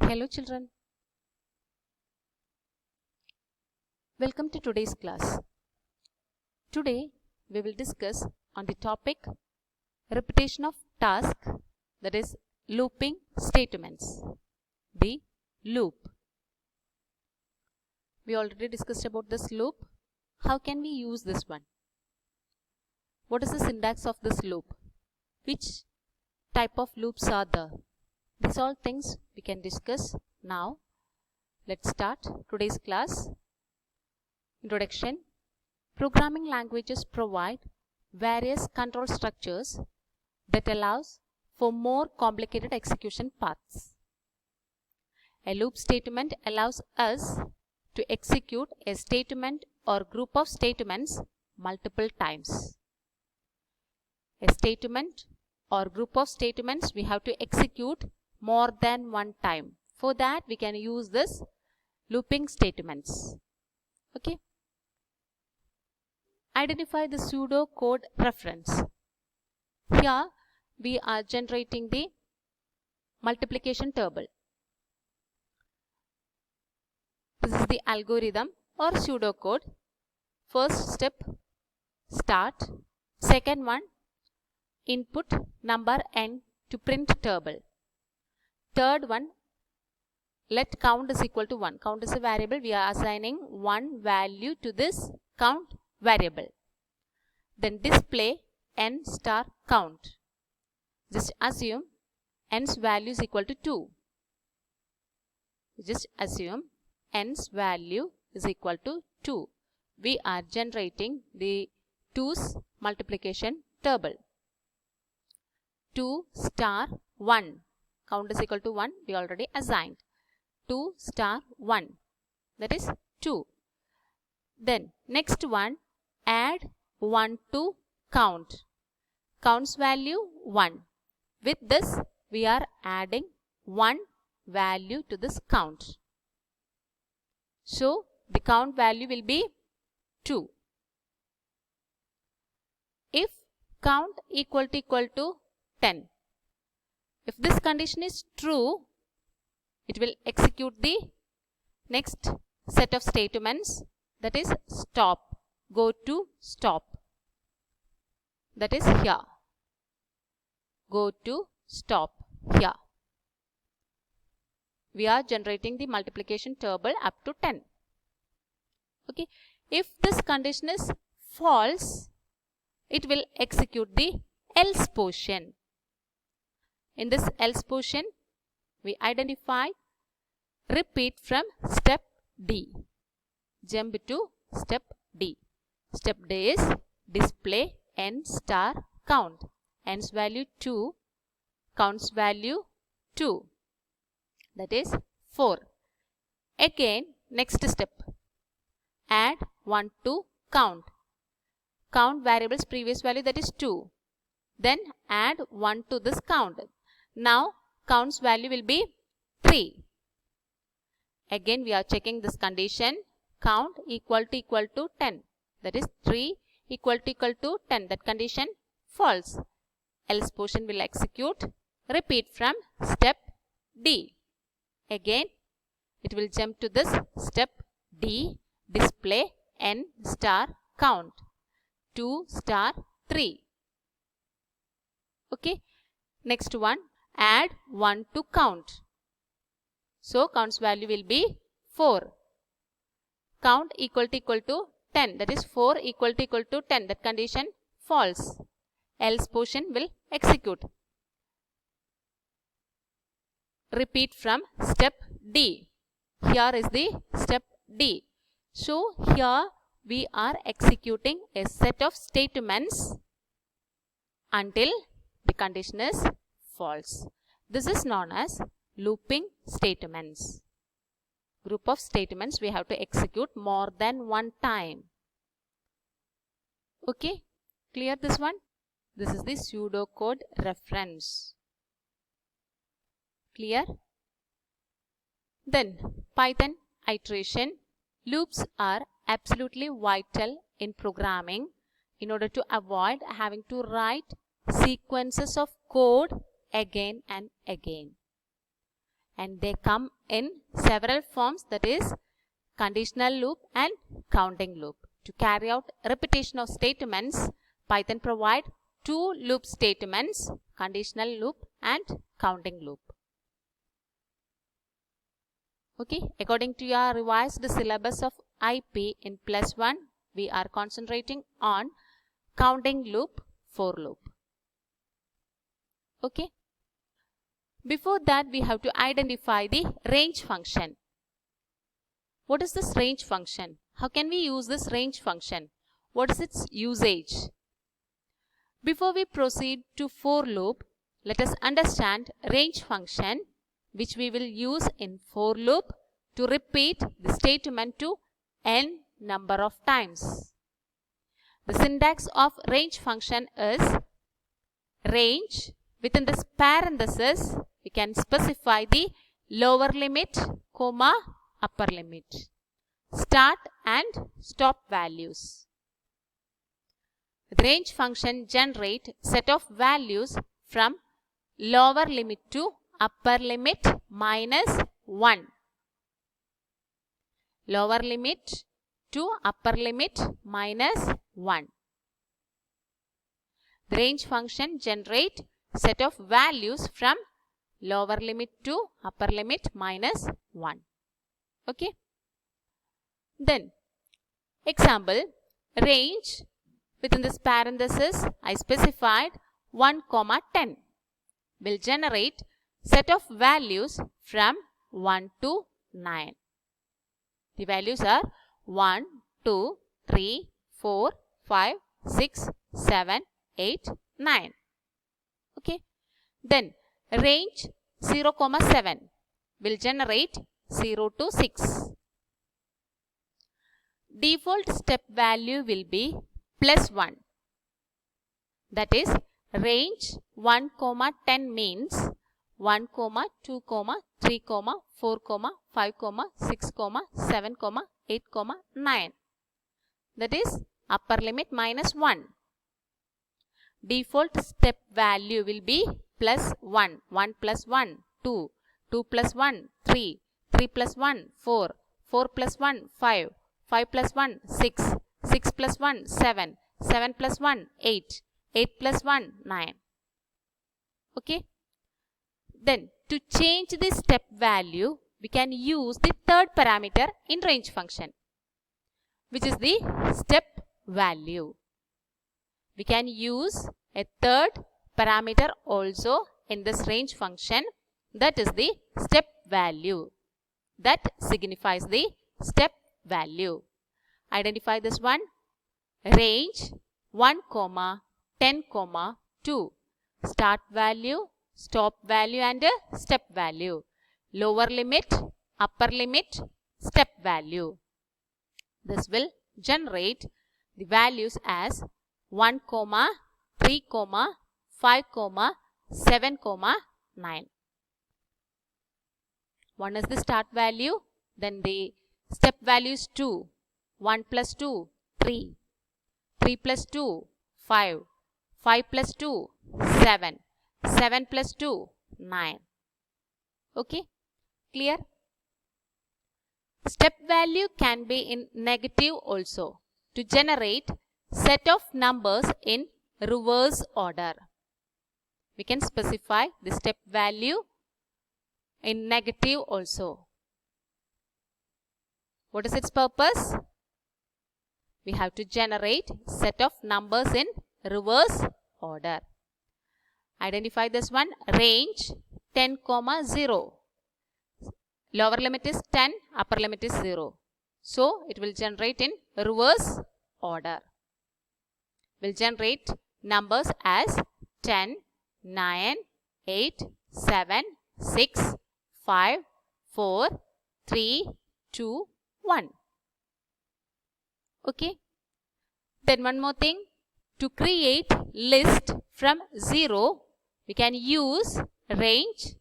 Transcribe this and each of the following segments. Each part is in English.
Hello children, welcome to today's class. Today we will discuss on the topic repetition of task, that is looping statements, the loop. We already discussed about this loop. How can we use this one? What is the syntax of this loop? Which type of loops are there? These all things we can discuss now. Let's start today's class. Introduction. Programming languages provide various control structures that allows for more complicated execution paths. A loop statement allows us to execute a statement or group of statements multiple times. A statement or group of statements we have to execute more than one time. For that we can use this looping statements. Okay. Identify the pseudo code reference. Here we are generating the multiplication table. This is the algorithm or pseudo code. First step, start. Second one, input number n to print table. Third one, let count is equal to 1. Count is a variable. We are assigning one value to this count variable. Then display n star count. Just assume n's value is equal to 2. Just assume n's value is equal to 2. We are generating the 2's multiplication table. 2 star 1. Count is equal to 1. We already assigned. 2 star 1. That is 2. Then next one, add 1 to count. Count's value 1. With this we are adding 1 value to this count. So the count value will be 2. If count equal to 10. If this condition is true, it will execute the next set of statements, that is stop. Go to stop. That is here. Go to stop here. We are generating the multiplication table up to 10. Okay. If this condition is false, it will execute the else portion. In this else portion, we identify repeat from step D. Jump to step D. Step D is display n star count. N's value 2, count's value 2. That is 4. Again, next step. Add 1 to count. Count variable's previous value, that is 2. Then add 1 to this count. Now count's value will be 3. Again we are checking this condition. Count equal to 10. That is 3 equal to 10. That condition false. Else portion will execute. Repeat from step D. Again it will jump to this step D. Display n star count. 2 star 3. Okay. Next one, add 1 to count. So count's value will be 4. Count equal to 10. That is 4 equal to 10. That condition false. Else portion will execute. Repeat from step D. Here is the step D. So here we are executing a set of statements until the condition is false. This is known as looping statements. Group of statements we have to execute more than one time. Okay, clear this one? This is the pseudocode reference. Clear? Then Python iteration. Loops are absolutely vital in programming in order to avoid having to write sequences of code again and again. and they come in several forms, that is conditional loop and counting loop. To carry out repetition of statements, Python provide two loop statements, conditional loop and counting loop. Okay, according to your revised syllabus of IP in +1, we are concentrating on counting loop, for loop. Okay. Before that, we have to identify the range function. What is this range function? How can we use this range function? What is its usage? Before we proceed to for loop, let us understand range function, which we will use in for loop to repeat the statement to n number of times. The syntax of range function is range. Within this parenthesis, we can specify the lower limit, comma, upper limit, start and stop values. The range function generate set of values from lower limit to upper limit minus 1. Lower limit to upper limit minus 1. The range function generate set of values from lower limit to upper limit minus 1. Okay. Then, example, range, within this parenthesis, I specified 1, 10 will generate set of values from 1 to 9. The values are 1, 2, 3, 4, 5, 6, 7, 8, 9. Okay. Then range 0, 7 will generate 0 to 6. Default step value will be +1. That is, range 1, 10 means 1, 2, 3, 4, 5, 6, 7, 8, 9. That is upper limit minus 1. Default step value will be +1, 1 plus 1, 2, 2 plus 1, 3, 3 plus 1, 4, 4 plus 1, 5, 5 plus 1, 6, 6 plus 1, 7, 7 plus 1, 8, 8 plus 1, 9. Okay. Then, to change the step value, we can use the third parameter in range function, which is the step value. We can use a third parameter also in this range function, that is the step value. That signifies the step value. Identify this one. Range 1, 10, 2. Start value, stop value and step value. Lower limit, upper limit, step value. This will generate the values as 1, 3, 5, 7, 9. One is the start value, then the step value is 2. 1 plus 2, 3. 3 plus 2, 5. 5 plus 2, 7. 7 plus 2, 9. Okay, clear? Step value can be in negative also, to generate set of numbers in reverse order. We can specify the step value in negative also. What is its purpose? We have to generate set of numbers in reverse order. Identify this one. Range 10, 0. Lower limit is 10, upper limit is 0. So, it will generate in reverse order. Will generate numbers as 10, 9, 8, 7, 6, 5, 4, 3, 2, 1. Okay. Then one more thing. To create list from 0, we can use range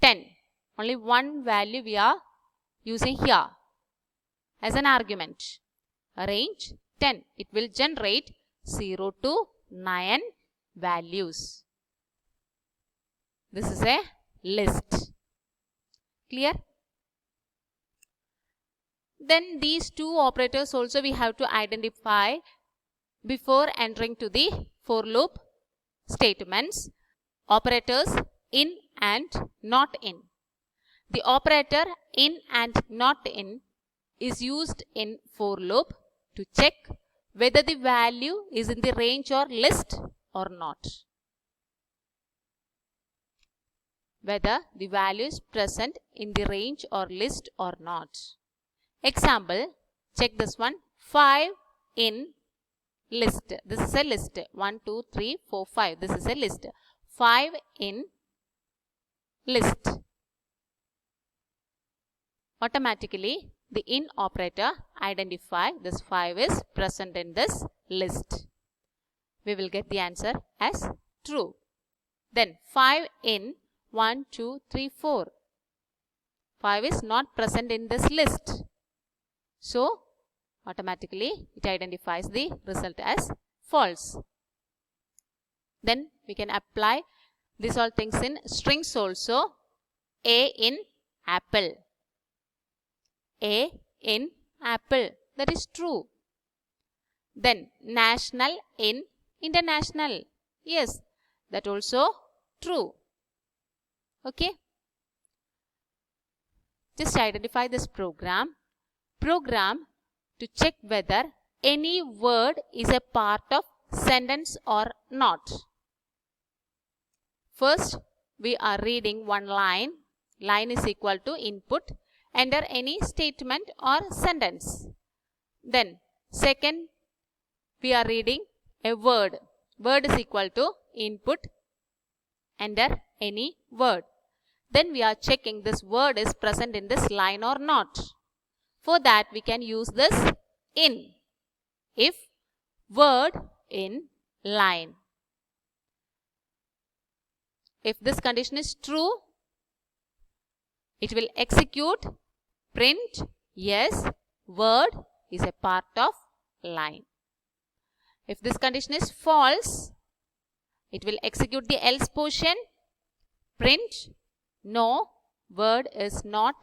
10. Only one value we are using here as an argument. Range 10. It will generate 0 to 9 values. This is a list. Clear? Then these two operators also we have to identify before entering to the for loop statements. Operators in and not in. The operator in and not in is used in for loop to check whether the value is in the range or list or not. Whether the value is present in the range or list or not. Example, check this one, 5 in list. This is a list. 1, 2, 3, 4, 5. This is a list. 5 in list. Automatically, the in operator identify this 5 is present in this list. We will get the answer as true. Then 5 in 1, 2, 3, 4. 5 is not present in this list. So, automatically it identifies the result as false. Then we can apply these all things in strings also. A in apple. A in apple. That is true. Then national in international. Yes, that also true. Okay. Just identify this program. Program to check whether any word is a part of sentence or not. First, we are reading one line. Line is equal to input. Enter any statement or sentence. Then, second, we are reading a word. Word is equal to input. Enter any word. Then we are checking this word is present in this line or not. For that, we can use this in. If word in line. If this condition is true, it will execute print yes, word is a part of line. If this condition is false, it will execute the else portion, print no, word is not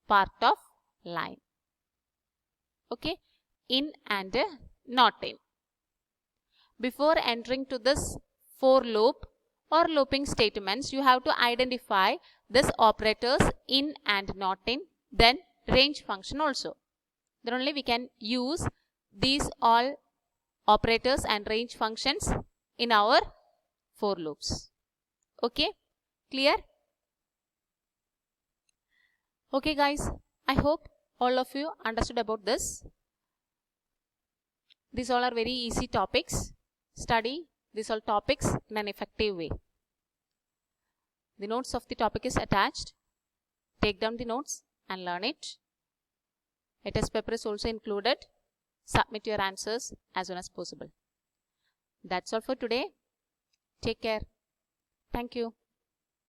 part of line. Okay, in and not in. Before entering to this for loop or looping statements, you have to identify this operators in and not in, then range function also. Then only we can use these all operators and range functions in our for loops. Okay, clear? Okay guys, I hope all of you understood about this. These all are very easy topics. Study these all topics in an effective way. The notes of the topic is attached. Take down the notes and learn it. A test paper is also included. Submit your answers as soon as possible. That's all for today. Take care. Thank you.